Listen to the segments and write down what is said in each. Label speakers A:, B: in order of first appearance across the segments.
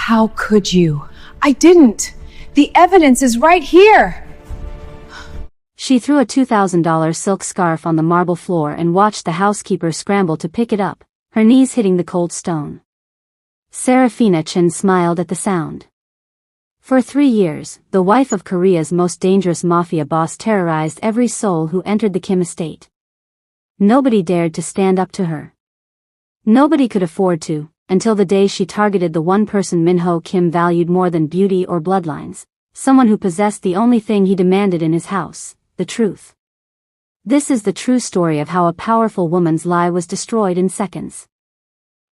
A: How could you? I didn't. The evidence is right here.
B: She threw a $2,000 silk scarf on the marble floor and watched the housekeeper scramble to pick it up, her knees hitting the cold stone. Seraphina Chen smiled at the sound. For 3 years, the wife of Korea's most dangerous mafia boss terrorized every soul who entered the Kim estate. Nobody dared to stand up to her. Nobody could afford to, until the day she targeted the one person Min-ho Kim valued more than beauty or bloodlines, someone who possessed the only thing he demanded in his house, the truth. This is the true story of how a powerful woman's lie was destroyed in seconds.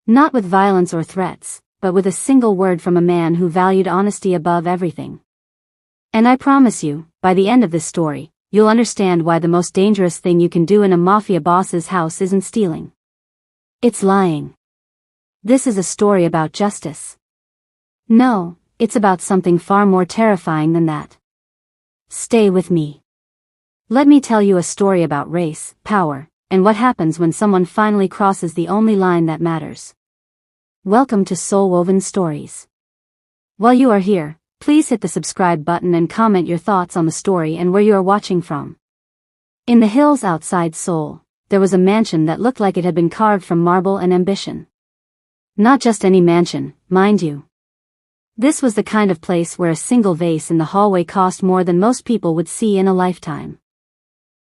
B: Not with violence or threats, but with a single word from a man who valued honesty above everything. And I promise you, by the end of this story, you'll understand why the most dangerous thing you can do in a mafia boss's house isn't stealing. It's lying. This is a story about justice. No, it's about something far more terrifying than that. Stay with me. Let me tell you a story about race, power, and what happens when someone finally crosses the only line that matters. Welcome to Soul-Woven Stories. While you are here, please hit the subscribe button and comment your thoughts on the story and where you are watching from. In the hills outside Seoul, there was a mansion that looked like it had been carved from marble and ambition. Not just any mansion, mind you. This was the kind of place where a single vase in the hallway cost more than most people would see in a lifetime.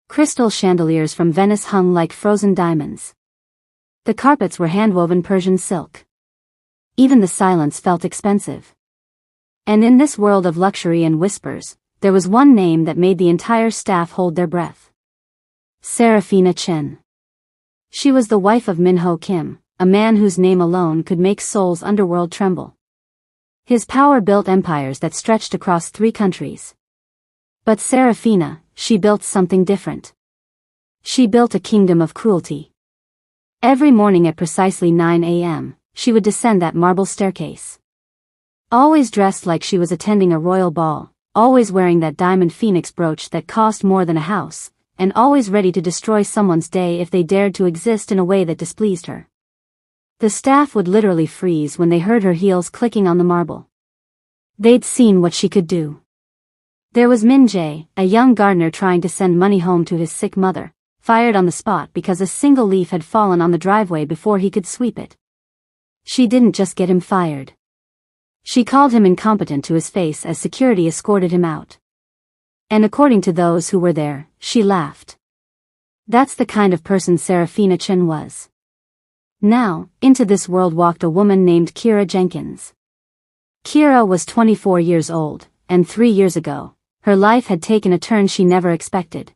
B: Crystal chandeliers from Venice hung like frozen diamonds. The carpets were hand-woven Persian silk. Even the silence felt expensive. And in this world of luxury and whispers, there was one name that made the entire staff hold their breath. Seraphina Chen. She was the wife of Min-ho Kim, a man whose name alone could make Seoul's underworld tremble. His power built empires that stretched across 3 countries. But Seraphina, she built something different. She built a kingdom of cruelty. Every morning at precisely 9 a.m., she would descend that marble staircase. Always dressed like she was attending a royal ball, always wearing that diamond phoenix brooch that cost more than a house, and always ready to destroy someone's day if they dared to exist in a way that displeased her. The staff would literally freeze when they heard her heels clicking on the marble. They'd seen what she could do. There was Min Jae, a young gardener trying to send money home to his sick mother, fired on the spot because a single leaf had fallen on the driveway before he could sweep it. She didn't just get him fired. She called him incompetent to his face as security escorted him out. And according to those who were there, she laughed. That's the kind of person Seraphina Chen was. Now, into this world walked a woman named Kira Jenkins. Kira was 24 years old, and 3 years ago, her life had taken a turn she never expected.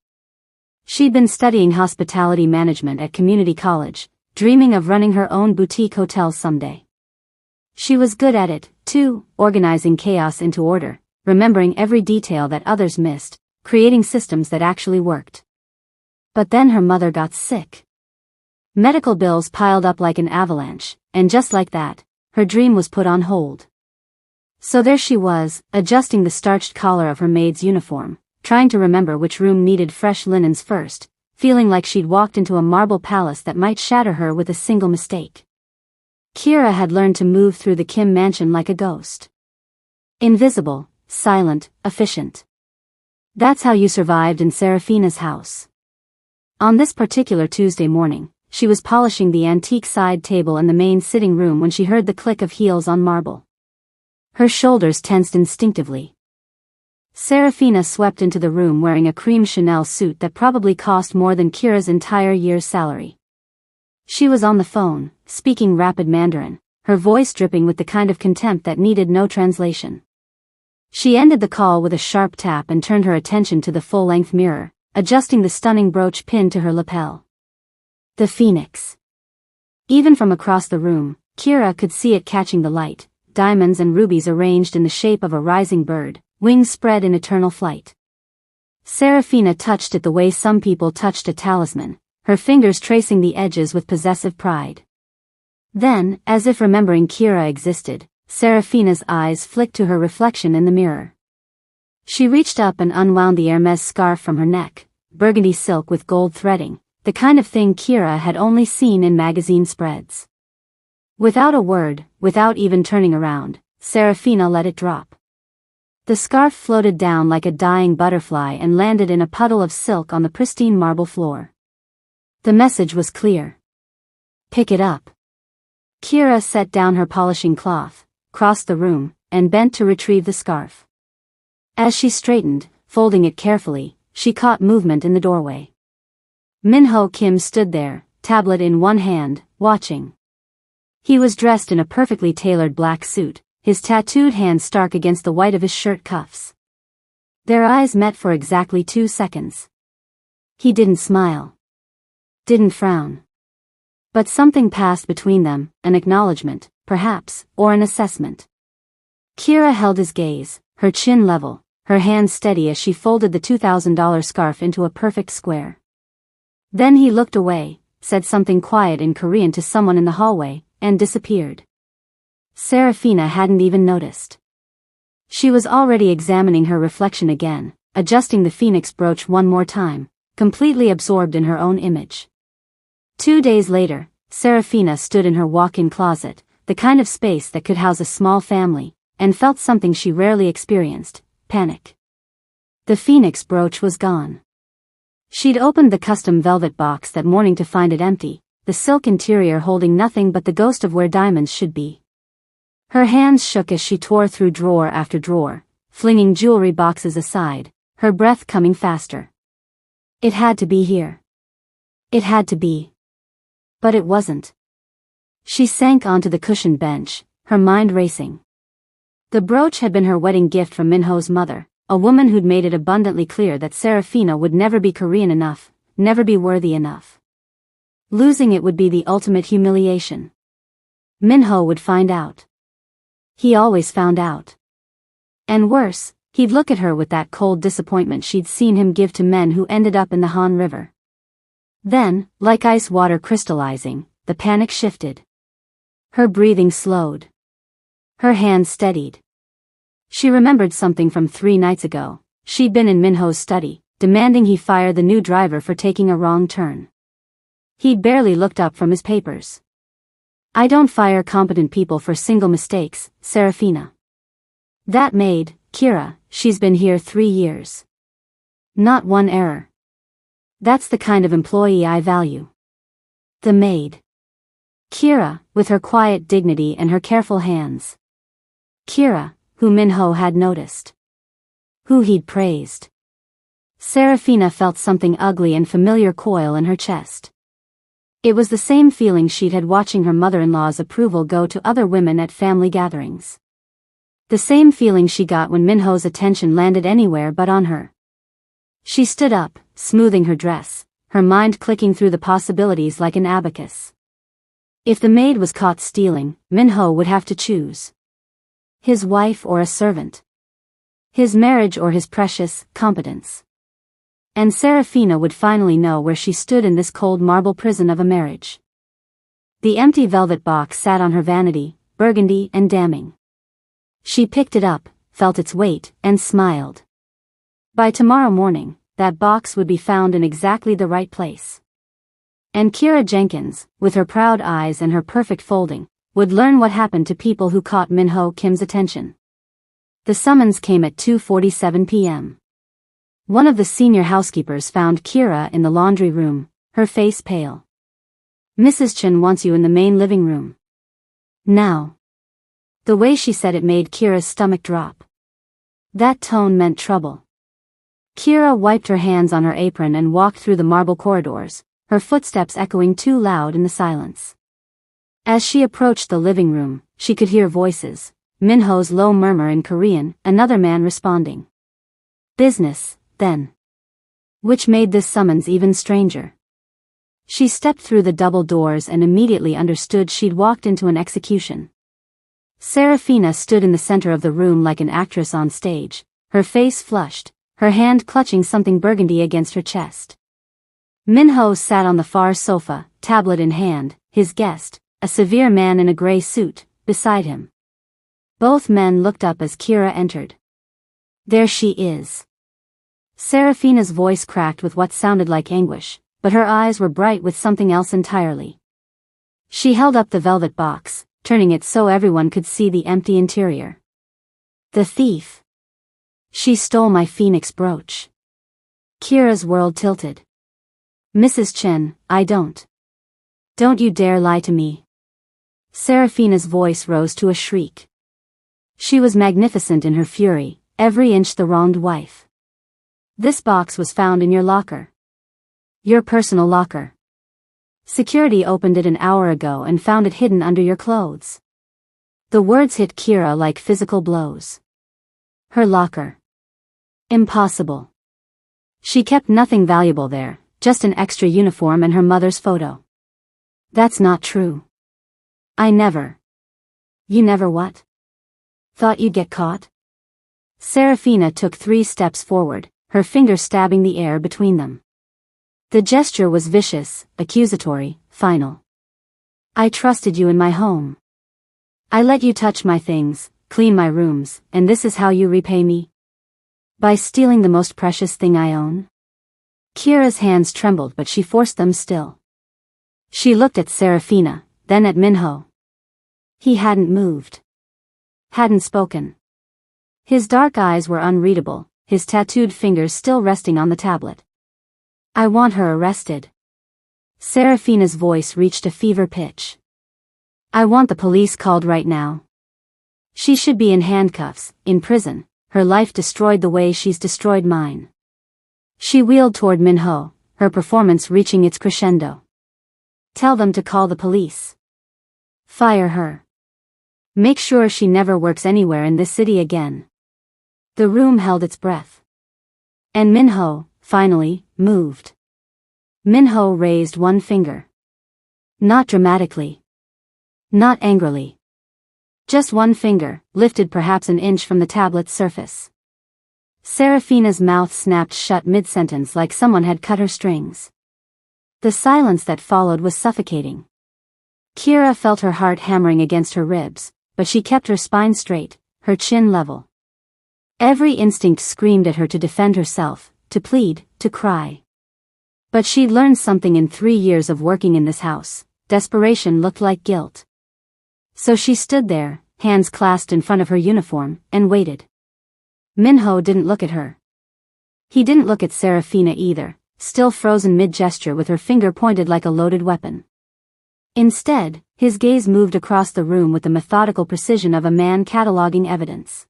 B: She'd been studying hospitality management at community college, dreaming of running her own boutique hotel someday. She was good at it, too, organizing chaos into order, remembering every detail that others missed, creating systems that actually worked. But then her mother got sick. Medical bills piled up like an avalanche, and just like that, her dream was put on hold. So there she was, adjusting the starched collar of her maid's uniform, trying to remember which room needed fresh linens first, feeling like she'd walked into a marble palace that might shatter her with a single mistake. Kira had learned to move through the Kim mansion like a ghost. Invisible, silent, efficient. That's how you survived in Seraphina's house. On this particular Tuesday morning, she was polishing the antique side table in the main sitting room when she heard the click of heels on marble. Her shoulders tensed instinctively. Seraphina swept into the room wearing a cream Chanel suit that probably cost more than Kira's entire year's salary. She was on the phone, speaking rapid Mandarin, her voice dripping with the kind of contempt that needed no translation. She ended the call with a sharp tap and turned her attention to the full-length mirror, adjusting the stunning brooch pinned to her lapel. The phoenix. Even from across the room, Kira could see it catching the light, diamonds and rubies arranged in the shape of a rising bird, wings spread in eternal flight. Seraphina touched it the way some people touched a talisman, her fingers tracing the edges with possessive pride. Then, as if remembering Kira existed, Seraphina's eyes flicked to her reflection in the mirror. She reached up and unwound the Hermes scarf from her neck, burgundy silk with gold threading, the kind of thing Kira had only seen in magazine spreads. Without a word, without even turning around, Seraphina let it drop. The scarf floated down like a dying butterfly and landed in a puddle of silk on the pristine marble floor. The message was clear. Pick it up. Kira set down her polishing cloth, crossed the room, and bent to retrieve the scarf. As she straightened, folding it carefully, she caught movement in the doorway. Minho Kim stood there, tablet in one hand, watching. He was dressed in a perfectly tailored black suit, his tattooed hand stark against the white of his shirt cuffs. Their eyes met for exactly 2 seconds. He didn't smile. Didn't frown. But something passed between them, an acknowledgement, perhaps, or an assessment. Kira held his gaze, her chin level, her hand steady as she folded the $2,000 scarf into a perfect square. Then he looked away, said something quiet in Korean to someone in the hallway, and disappeared. Seraphina hadn't even noticed. She was already examining her reflection again, adjusting the phoenix brooch one more time, completely absorbed in her own image. 2 days later, Seraphina stood in her walk-in closet, the kind of space that could house a small family, and felt something she rarely experienced, panic. The phoenix brooch was gone. She'd opened the custom velvet box that morning to find it empty, the silk interior holding nothing but the ghost of where diamonds should be. Her hands shook as she tore through drawer after drawer, flinging jewelry boxes aside, her breath coming faster. It had to be here. It had to be. But it wasn't. She sank onto the cushioned bench, her mind racing. The brooch had been her wedding gift from Minho's mother, a woman who'd made it abundantly clear that Seraphina would never be Korean enough, never be worthy enough. Losing it would be the ultimate humiliation. Minho would find out. He always found out. And worse, he'd look at her with that cold disappointment she'd seen him give to men who ended up in the Han River. Then, like ice water crystallizing, the panic shifted. Her breathing slowed. Her hands steadied. She remembered something from 3 nights ago. She'd been in Minho's study, demanding he fire the new driver for taking a wrong turn. He'd barely looked up from his papers. I don't fire competent people for single mistakes, Seraphina. That maid, Kira, she's been here 3 years. Not one error. That's the kind of employee I value. The maid. Kira, with her quiet dignity and her careful hands. Kira, who Minho had noticed. Who he'd praised. Seraphina felt something ugly and familiar coil in her chest. It was the same feeling she'd had watching her mother-in-law's approval go to other women at family gatherings. The same feeling she got when Minho's attention landed anywhere but on her. She stood up, smoothing her dress, her mind clicking through the possibilities like an abacus. If the maid was caught stealing, Minho would have to choose. His wife or a servant. His marriage or his precious competence. And Seraphina would finally know where she stood in this cold marble prison of a marriage. The empty velvet box sat on her vanity, burgundy and damning. She picked it up, felt its weight, and smiled. By tomorrow morning, that box would be found in exactly the right place. And Kira Jenkins, with her proud eyes and her perfect folding, would learn what happened to people who caught Minho Kim's attention. The summons came at 2:47 p.m. One of the senior housekeepers found Kira in the laundry room, her face pale. Mrs. Chen wants you in the main living room. Now. The way she said it made Kira's stomach drop. That tone meant trouble. Kira wiped her hands on her apron and walked through the marble corridors, her footsteps echoing too loud in the silence. As she approached the living room, she could hear voices, Minho's low murmur in Korean, another man responding. Business, then. Which made this summons even stranger. She stepped through the double doors and immediately understood she'd walked into an execution. Seraphina stood in the center of the room like an actress on stage, her face flushed, her hand clutching something burgundy against her chest. Minho sat on the far sofa, tablet in hand, his guest, a severe man in a gray suit, beside him. Both men looked up as Kira entered. There she is. Seraphina's voice cracked with what sounded like anguish, but her eyes were bright with something else entirely. She held up the velvet box, turning it so everyone could see the empty interior. The thief. She stole my phoenix brooch. Kira's world tilted. Mrs. Chen, I don't. Don't you dare lie to me. Seraphina's voice rose to a shriek. She was magnificent in her fury, every inch the wronged wife. This box was found in your locker. Your personal locker. Security opened it an hour ago and found it hidden under your clothes. The words hit Kira like physical blows. Her locker. Impossible. She kept nothing valuable there, just an extra uniform and her mother's photo. That's not true. I never. You never what? Thought you'd get caught? Seraphina took 3 steps forward, her fingers stabbing the air between them. The gesture was vicious, accusatory, final. I trusted you in my home. I let you touch my things, clean my rooms, and this is how you repay me? By stealing the most precious thing I own? Kira's hands trembled but she forced them still. She looked at Seraphina, then at Minho. He hadn't moved. Hadn't spoken. His dark eyes were unreadable, his tattooed fingers still resting on the tablet. I want her arrested. Seraphina's voice reached a fever pitch. I want the police called right now. She should be in handcuffs, in prison, her life destroyed the way she's destroyed mine. She wheeled toward Minho, her performance reaching its crescendo. Tell them to call the police. Fire her. Make sure she never works anywhere in this city again. The room held its breath. And Minho, finally, moved. Minho raised one finger. Not dramatically. Not angrily. Just one finger, lifted perhaps an inch from the tablet's surface. Seraphina's mouth snapped shut mid-sentence like someone had cut her strings. The silence that followed was suffocating. Kira felt her heart hammering against her ribs, but she kept her spine straight, her chin level. Every instinct screamed at her to defend herself, to plead, to cry. But she'd learned something in 3 years of working in this house. Desperation looked like guilt. So she stood there, hands clasped in front of her uniform, and waited. Minho didn't look at her. He didn't look at Seraphina either, still frozen mid-gesture with her finger pointed like a loaded weapon. Instead, his gaze moved across the room with the methodical precision of a man cataloging evidence.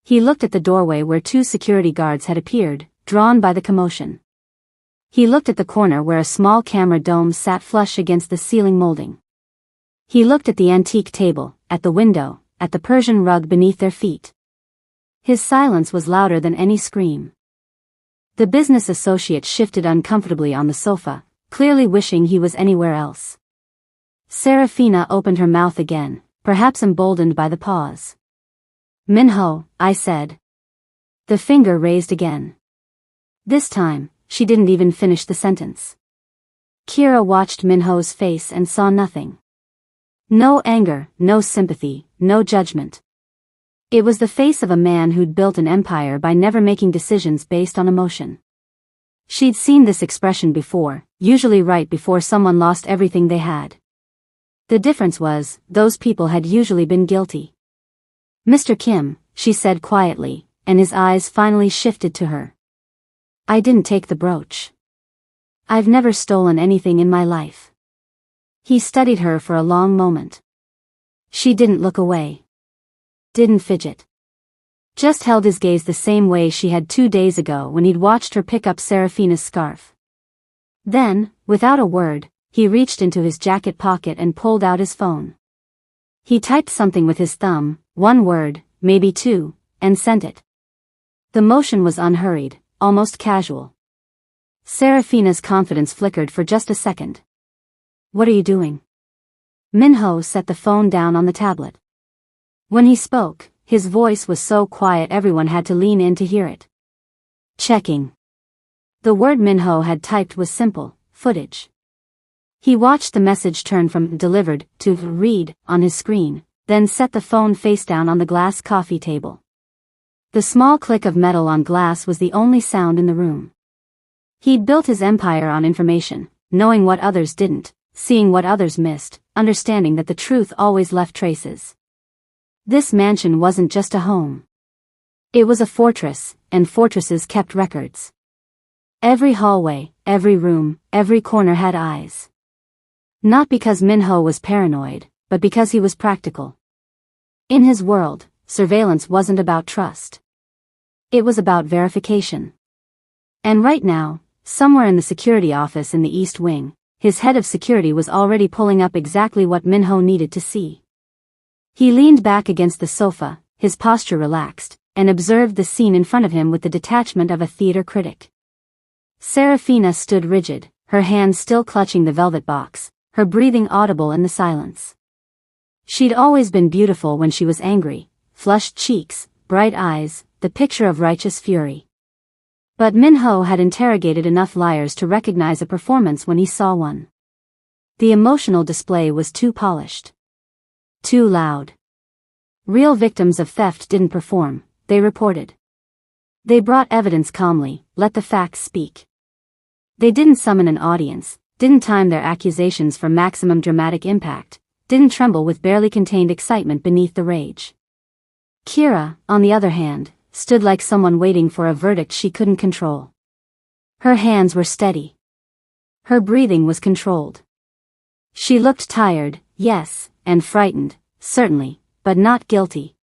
B: He looked at the doorway where 2 security guards had appeared, drawn by the commotion. He looked at the corner where a small camera dome sat flush against the ceiling molding. He looked at the antique table, at the window, at the Persian rug beneath their feet. His silence was louder than any scream. The business associate shifted uncomfortably on the sofa, clearly wishing he was anywhere else. Seraphina opened her mouth again, perhaps emboldened by the pause. Minho, I said. The finger raised again. This time, she didn't even finish the sentence. Kira watched Minho's face and saw nothing. No anger, no sympathy, no judgment. It was the face of a man who'd built an empire by never making decisions based on emotion. She'd seen this expression before, usually right before someone lost everything they had. The difference was, those people had usually been guilty. Mr. Kim, she said quietly, and his eyes finally shifted to her. I didn't take the brooch. I've never stolen anything in my life. He studied her for a long moment. She didn't look away. Didn't fidget. Just held his gaze the same way she had 2 days ago when he'd watched her pick up Seraphina's scarf. Then, without a word, he reached into his jacket pocket and pulled out his phone. He typed something with his thumb, 1 word, maybe 2, and sent it. The motion was unhurried, almost casual. Seraphina's confidence flickered for just a second. What are you doing? Minho set the phone down on the tablet. When he spoke, his voice was so quiet everyone had to lean in to hear it. Checking. The word Minho had typed was simple, footage. He watched the message turn from delivered to read on his screen, then set the phone face down on the glass coffee table. The small click of metal on glass was the only sound in the room. He'd built his empire on information, knowing what others didn't, seeing what others missed, understanding that the truth always left traces. This mansion wasn't just a home. It was a fortress, and fortresses kept records. Every hallway, every room, every corner had eyes. Not because Minho was paranoid, but because he was practical. In his world, surveillance wasn't about trust. It was about verification. And right now, somewhere in the security office in the East Wing, his head of security was already pulling up exactly what Minho needed to see. He leaned back against the sofa, his posture relaxed, and observed the scene in front of him with the detachment of a theater critic. Seraphina stood rigid, her hands still clutching the velvet box, her breathing audible in the silence. She'd always been beautiful when she was angry, flushed cheeks, bright eyes, the picture of righteous fury. But Minho had interrogated enough liars to recognize a performance when he saw one. The emotional display was too polished. Too loud. Real victims of theft didn't perform, they reported. They brought evidence calmly, let the facts speak. They didn't summon an audience, didn't time their accusations for maximum dramatic impact, didn't tremble with barely contained excitement beneath the rage. Kira, on the other hand, stood like someone waiting for a verdict she couldn't control. Her hands were steady. Her breathing was controlled. She looked tired, yes, and frightened, certainly, but not guilty.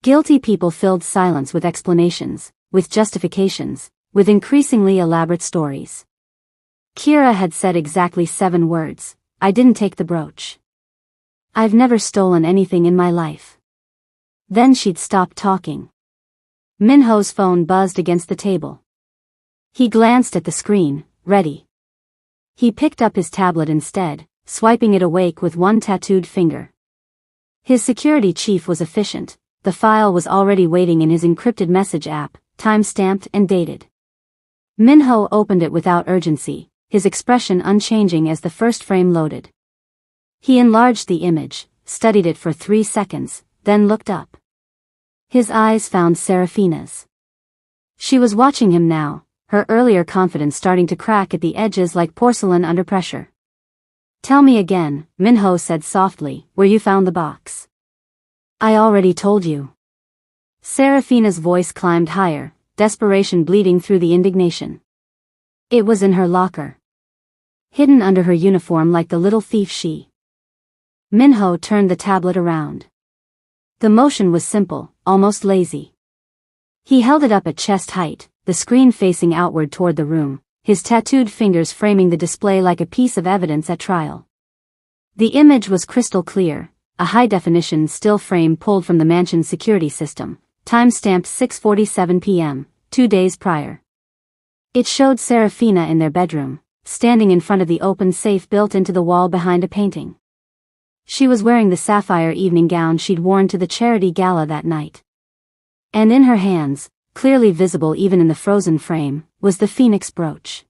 B: Guilty people filled silence with explanations, with justifications, with increasingly elaborate stories. Kira had said exactly 7 words. I didn't take the brooch. I've never stolen anything in my life. Then she'd stopped talking. Minho's phone buzzed against the table. He glanced at the screen, ready. He picked up his tablet instead, swiping it awake with one tattooed finger. His security chief was efficient. The file was already waiting in his encrypted message app, time-stamped and dated. Minho opened it without urgency, his expression unchanging as the first frame loaded. He enlarged the image, studied it for 3 seconds, then looked up. His eyes found Seraphina's. She was watching him now, her earlier confidence starting to crack at the edges like porcelain under pressure. Tell me again, Minho said softly, where you found the box. I already told you. Seraphina's voice climbed higher, desperation bleeding through the indignation. It was in her locker. Hidden under her uniform like the little thief she. Minho turned the tablet around. The motion was simple, almost lazy. He held it up at chest height, the screen facing outward toward the room, his tattooed fingers framing the display like a piece of evidence at trial. The image was crystal clear, a high-definition still frame pulled from the mansion's security system, time-stamped 6:47 p.m., 2 days prior. It showed Seraphina in their bedroom, standing in front of the open safe built into the wall behind a painting. She was wearing the sapphire evening gown she'd worn to the charity gala that night. And in her hands, clearly visible even in the frozen frame, was the phoenix brooch.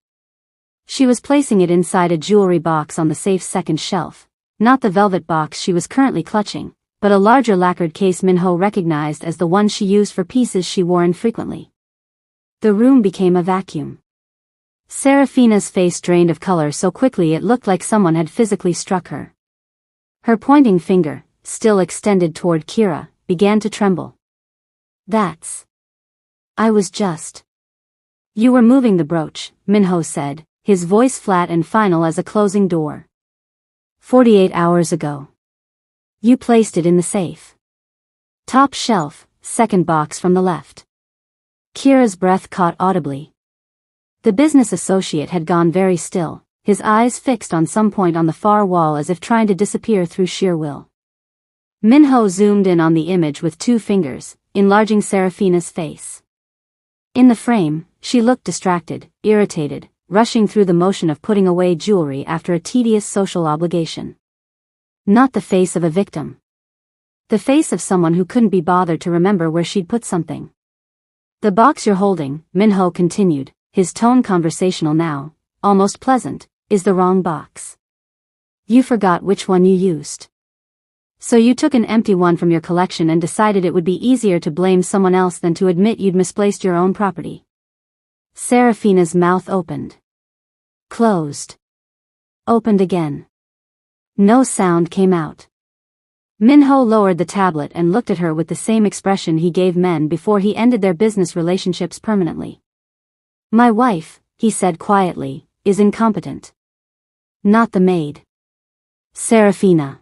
B: She was placing it inside a jewelry box on the safe's second shelf, not the velvet box she was currently clutching, but a larger lacquered case Minho recognized as the one she used for pieces she wore infrequently. The room became a vacuum. Seraphina's face drained of color so quickly it looked like someone had physically struck her. Her pointing finger, still extended toward Kira, began to tremble. I was just. You were moving the brooch, Minho said, his voice flat and final as a closing door. 48 hours ago. You placed it in the safe. Top shelf, second box from the left. Kira's breath caught audibly. The business associate had gone very still, his eyes fixed on some point on the far wall as if trying to disappear through sheer will. Minho zoomed in on the image with 2 fingers, enlarging Seraphina's face. In the frame, she looked distracted, irritated, rushing through the motion of putting away jewelry after a tedious social obligation. Not the face of a victim. The face of someone who couldn't be bothered to remember where she'd put something. The box you're holding, Minho continued, his tone conversational now, almost pleasant, is the wrong box. You forgot which one you used. So you took an empty one from your collection and decided it would be easier to blame someone else than to admit you'd misplaced your own property. Seraphina's mouth opened. Closed. Opened again. No sound came out. Minho lowered the tablet and looked at her with the same expression he gave men before he ended their business relationships permanently. My wife, he said quietly, is incompetent. Not the maid. Seraphina.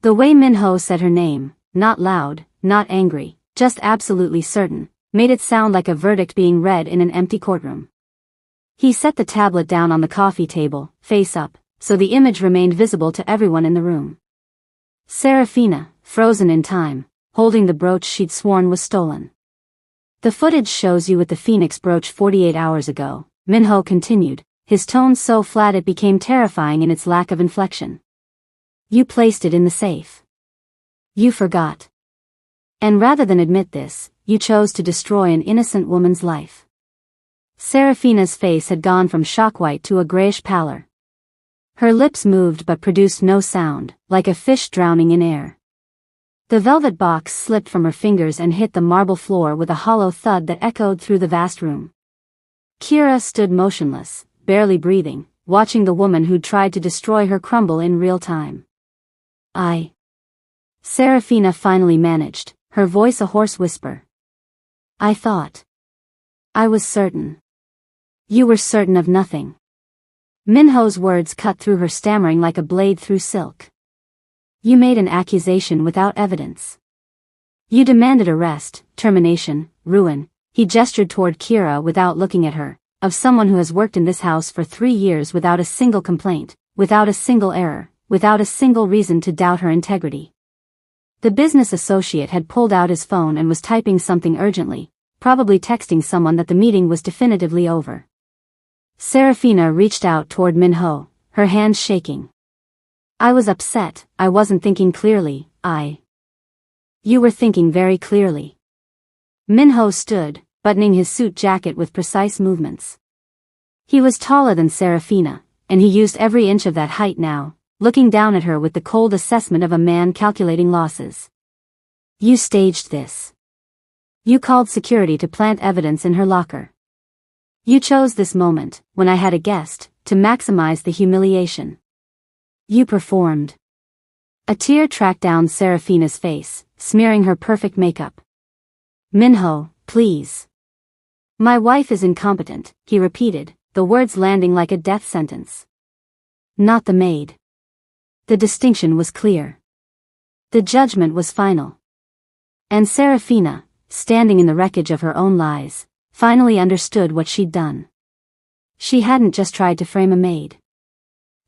B: The way Minho said her name, not loud, not angry, just absolutely certain, made it sound like a verdict being read in an empty courtroom. He set the tablet down on the coffee table, face up, so the image remained visible to everyone in the room. Seraphina, frozen in time, holding the brooch she'd sworn was stolen. The footage shows you with the Phoenix brooch 48 hours ago, Minho continued, his tone so flat it became terrifying in its lack of inflection. You placed it in the safe. You forgot. And rather than admit this, you chose to destroy an innocent woman's life. Seraphina's face had gone from shock white to a grayish pallor. Her lips moved but produced no sound, like a fish drowning in air. The velvet box slipped from her fingers and hit the marble floor with a hollow thud that echoed through the vast room. Kira stood motionless, barely breathing, watching the woman who'd tried to destroy her crumble in real time. Seraphina finally managed, her voice a hoarse whisper. I thought. I was certain. You were certain of nothing. Minho's words cut through her, stammering like a blade through silk. You made an accusation without evidence. You demanded arrest, termination, ruin. He gestured toward Kira without looking at her, of someone who has worked in this house for 3 years without a single complaint, without a single error, without a single reason to doubt her integrity. The business associate had pulled out his phone and was typing something urgently, probably texting someone that the meeting was definitively over. Seraphina reached out toward Minho, her hands shaking. I was upset, I wasn't thinking clearly, You were thinking very clearly. Minho stood, buttoning his suit jacket with precise movements. He was taller than Seraphina, and he used every inch of that height now, looking down at her with the cold assessment of a man calculating losses. You staged this. You called security to plant evidence in her locker. You chose this moment, when I had a guest, to maximize the humiliation. You performed. A tear tracked down Seraphina's face, smearing her perfect makeup. Minho, please. My wife is incompetent, he repeated, the words landing like a death sentence. Not the maid. The distinction was clear. The judgment was final. And Seraphina, standing in the wreckage of her own lies, finally understood what she'd done. She hadn't just tried to frame a maid.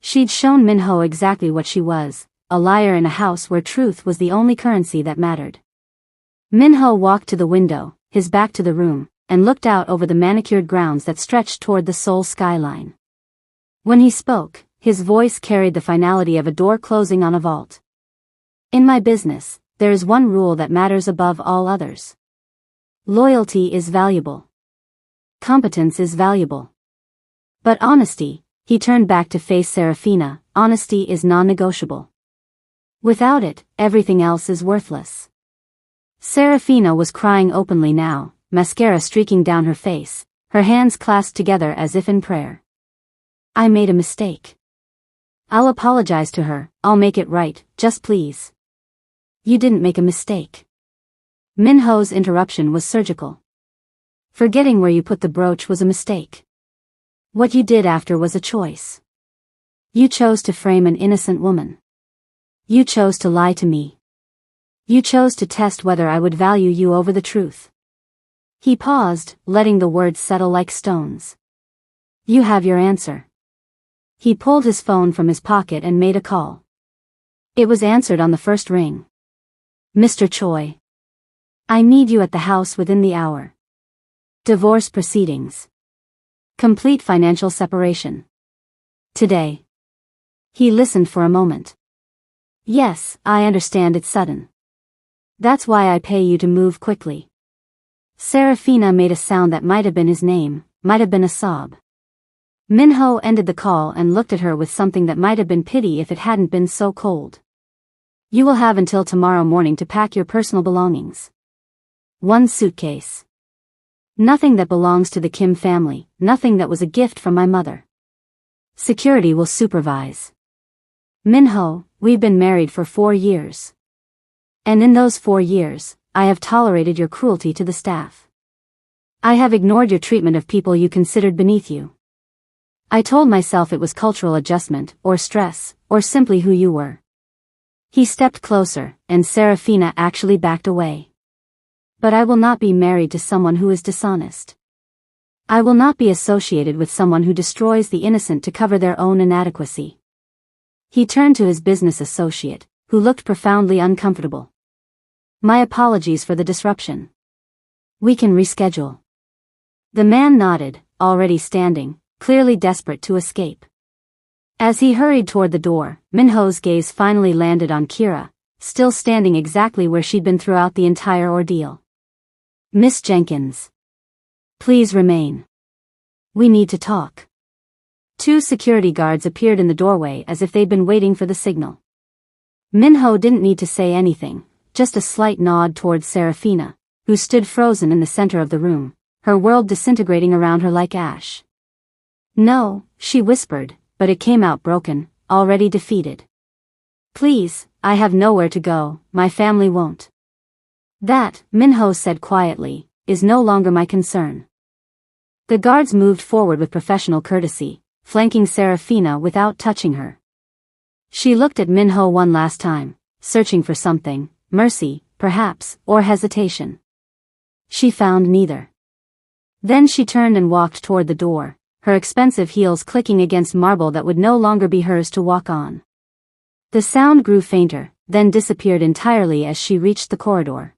B: She'd shown Minho exactly what she was, a liar in a house where truth was the only currency that mattered. Minho walked to the window, his back to the room, and looked out over the manicured grounds that stretched toward the Seoul skyline. When he spoke, his voice carried the finality of a door closing on a vault. In my business, there is one rule that matters above all others. Loyalty is valuable. Competence is valuable. But honesty, he turned back to face Seraphina, honesty is non-negotiable. Without it, everything else is worthless. Seraphina was crying openly now, mascara streaking down her face, her hands clasped together as if in prayer. I made a mistake. I'll apologize to her, I'll make it right, just please. You didn't make a mistake. Minho's interruption was surgical. Forgetting where you put the brooch was a mistake. What you did after was a choice. You chose to frame an innocent woman. You chose to lie to me. You chose to test whether I would value you over the truth. He paused, letting the words settle like stones. You have your answer. He pulled his phone from his pocket and made a call. It was answered on the first ring. Mr. Choi. I need you at the house within the hour. Divorce proceedings. Complete financial separation. Today. He listened for a moment. Yes, I understand it's sudden. That's why I pay you to move quickly. Seraphina made a sound that might have been his name, might have been a sob. Minho ended the call and looked at her with something that might have been pity if it hadn't been so cold. You will have until tomorrow morning to pack your personal belongings. 1 suitcase. Nothing that belongs to the Kim family, nothing that was a gift from my mother. Security will supervise. Minho, we've been married for 4 years. And in those 4 years, I have tolerated your cruelty to the staff. I have ignored your treatment of people you considered beneath you. I told myself it was cultural adjustment, or stress, or simply who you were. He stepped closer, and Seraphina actually backed away. But I will not be married to someone who is dishonest. I will not be associated with someone who destroys the innocent to cover their own inadequacy. He turned to his business associate, who looked profoundly uncomfortable. My apologies for the disruption. We can reschedule. The man nodded, already standing, clearly desperate to escape. As he hurried toward the door, Minho's gaze finally landed on Kira, still standing exactly where she'd been throughout the entire ordeal. Miss Jenkins. Please remain. We need to talk. 2 security guards appeared in the doorway as if they'd been waiting for the signal. Minho didn't need to say anything, just a slight nod towards Seraphina, who stood frozen in the center of the room, her world disintegrating around her like ash. No, she whispered, but it came out broken, already defeated. Please, I have nowhere to go, my family won't. That, Minho said quietly, is no longer my concern. The guards moved forward with professional courtesy, flanking Seraphina without touching her. She looked at Minho one last time, searching for something, mercy, perhaps, or hesitation. She found neither. Then she turned and walked toward the door, her expensive heels clicking against marble that would no longer be hers to walk on. The sound grew fainter, then disappeared entirely as she reached the corridor.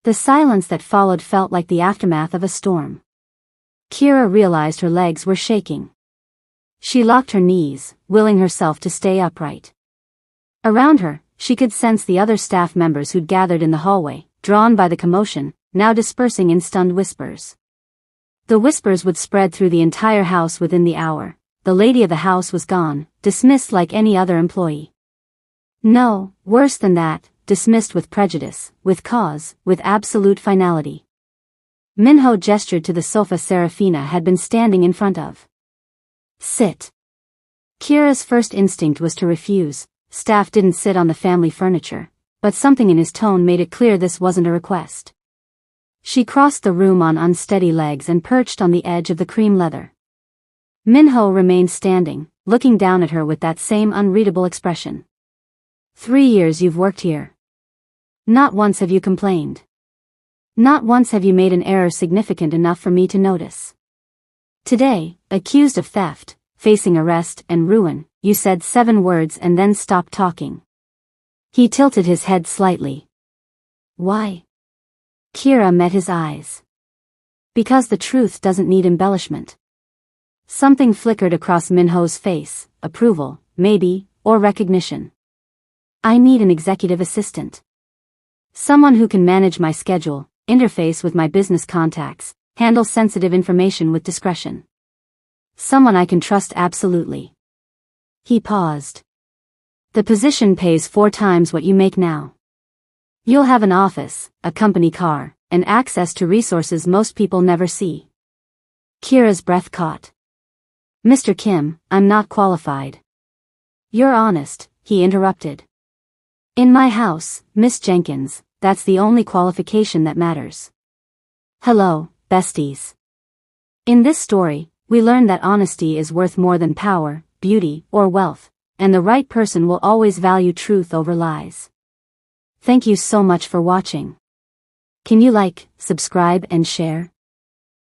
B: The silence that followed felt like the aftermath of a storm. Kira realized her legs were shaking. She locked her knees, willing herself to stay upright. Around her, she could sense the other staff members who'd gathered in the hallway, drawn by the commotion, now dispersing in stunned whispers. The whispers would spread through the entire house within the hour. The lady of the house was gone, dismissed like any other employee. No, worse than that, dismissed with prejudice, with cause, with absolute finality. Minho gestured to the sofa Seraphina had been standing in front of. Sit. Kira's first instinct was to refuse. Staff didn't sit on the family furniture, but something in his tone made it clear this wasn't a request. She crossed the room on unsteady legs and perched on the edge of the cream leather. Minho remained standing, looking down at her with that same unreadable expression. 3 years you've worked here. Not once have you complained. Not once have you made an error significant enough for me to notice. Today, accused of theft, facing arrest and ruin, you said 7 words and then stopped talking. He tilted his head slightly. Why? Kira met his eyes. Because the truth doesn't need embellishment. Something flickered across Minho's face, approval, maybe, or recognition. I need an executive assistant. Someone who can manage my schedule, interface with my business contacts, handle sensitive information with discretion. Someone I can trust absolutely. He paused. The position pays 4 times what you make now. You'll have an office, a company car, and access to resources most people never see. Kira's breath caught. Mr. Kim, I'm not qualified. You're honest, he interrupted. In my house, Miss Jenkins, that's the only qualification that matters. Hello, besties. In this story, we learn that honesty is worth more than power, beauty, or wealth, and the right person will always value truth over lies. Thank you so much for watching. Can you like, subscribe, and share?